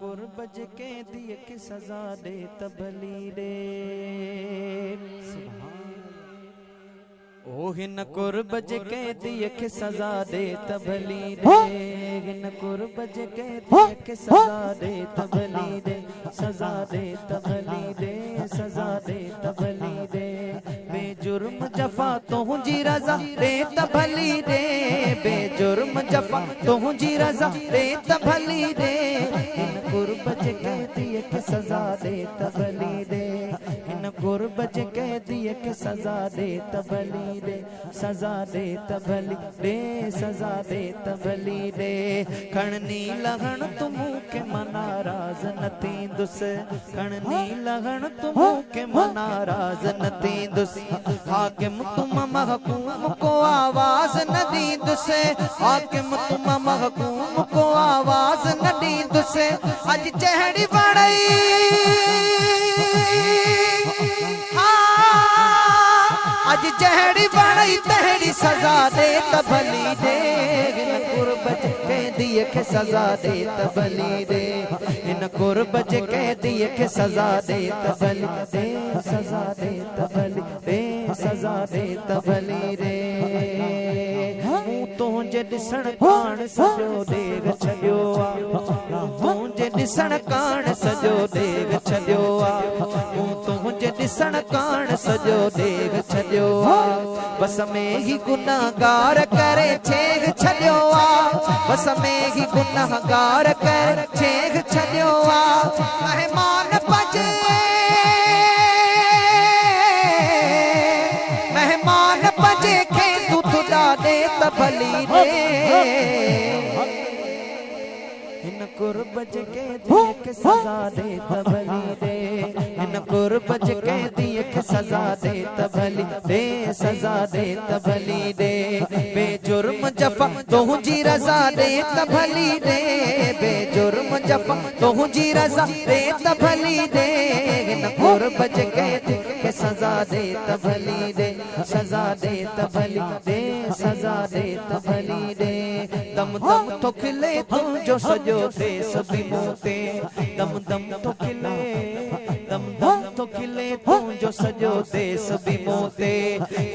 कुर्बज के दिए की सजा दे तबली दे ओ हिन कुर्बज के दिए की सजा दे तबली दे हिन कुर्बज के दिए की सजा दे तबली दे सजा दे तबली दे सजा दे तबली दे बेजुर्म जफा तुझी रजा दे तबली दे बेजुर्म जफा तुझी रजा दे तबली दे हिन कुर्बज के दिए की सजा दे तबली दे हिन कुर्बज के दिए की सजा दे तबली दे सजा दे तबली दे सजा दे तबली दे खणनी लहण तुम के मना राज नती दुस खणनी लहण तुम के मना राज नती दुस हाकिम तुम महकूम को आवाज न दी दुसे हाकिम तुम महकूम को आवाज न दी दुसे अज चहड़ी बड़ई अज चहड़ी बड़ई तहड़ी सजा दे तबली दे इन कुर्बज के दिए के सजा दे तबली दे इन कुर्बज के दिए के सजा दे तबली दे सजा दे तबली दे सजा दे तबली दे तुझे दिसण कान सजो देग छॾियो तुझे दिसण कान सजो देग छॾियो तुझे दिसण कान सजो देग छॾियो बस में ही गुनाहगार करे छेग छॾियो बस में ही गुनाहगार करे छेग छॾियो मेहमान पजे मेहमान पजे खे तू खुदा दे तबली दे इन कुर्बज के दिए के सजा दे तबली दे इन कुर्बज के दिए के सजा दे तबली दे सजा दे तबली दे बेजुर्म जफा तुझी रजा दे तबली दे बेजुर्म जफा तुझी रजा दे तबली दे इन कुर्बज के दिए के सजा दे तबली दे सजा दे तबली दे सजा दे तबली दे दम दम तो खिले तू जो सजो दे सभी मोते दम दम तो खिले दम दम तो खिले तू जो सजो दे सभी मोते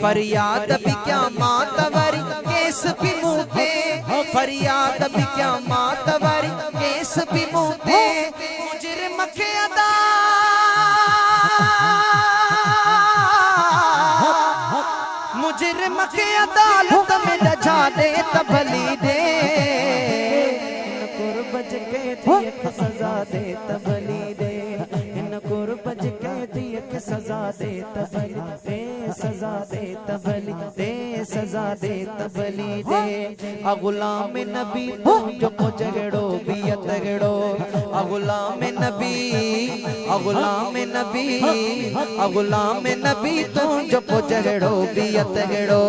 फरियाद भी क्या मातवरी केस भी मोते फरियाद भी क्या मातवरी केस भी मोते मुजरिम के अदा मुजरिम के अदालत में लजा दे तबली दे इन कुर्बज के दिए के सजा दे तबली दे इन कुर्बज के दिए के सजा दे तबली दे सजा दे तबली दे सजा दे तबली दे आ गुलाम नबी तू जो मुजगड़ो बियत गड़ो आ गुलाम नबी आ गुलाम नबी आ गुलाम नबी तू जो मुजगड़ो बियत गड़ो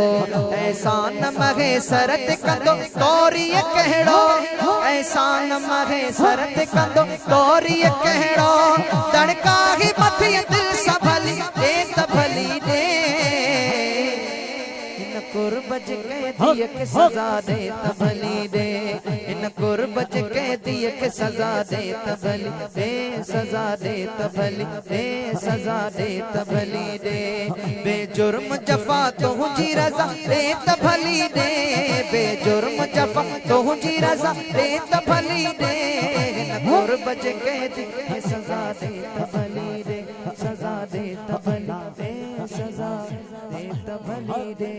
एहसान मगे सरत कंदो तोरी कहड़ो एहसान मगे सरत कंदो तोरी कहड़ो तड़का ही मथी दिल संभली दे तबली दे इन कुर्बज के दिए के सजा दे तबली दे इन कुर्बज के दिए के सजा दे तबली दे सजा दे तबली दे सजा दे तबली दे बेजुर्म जफा तुझी रजा दे तबली दे बेजुर्म जफा तुझी रजा दे तबली दे इन कुर्बज के दिए के सजा दे तबली दे सजा दे तबली दे सजा दे तबली दे।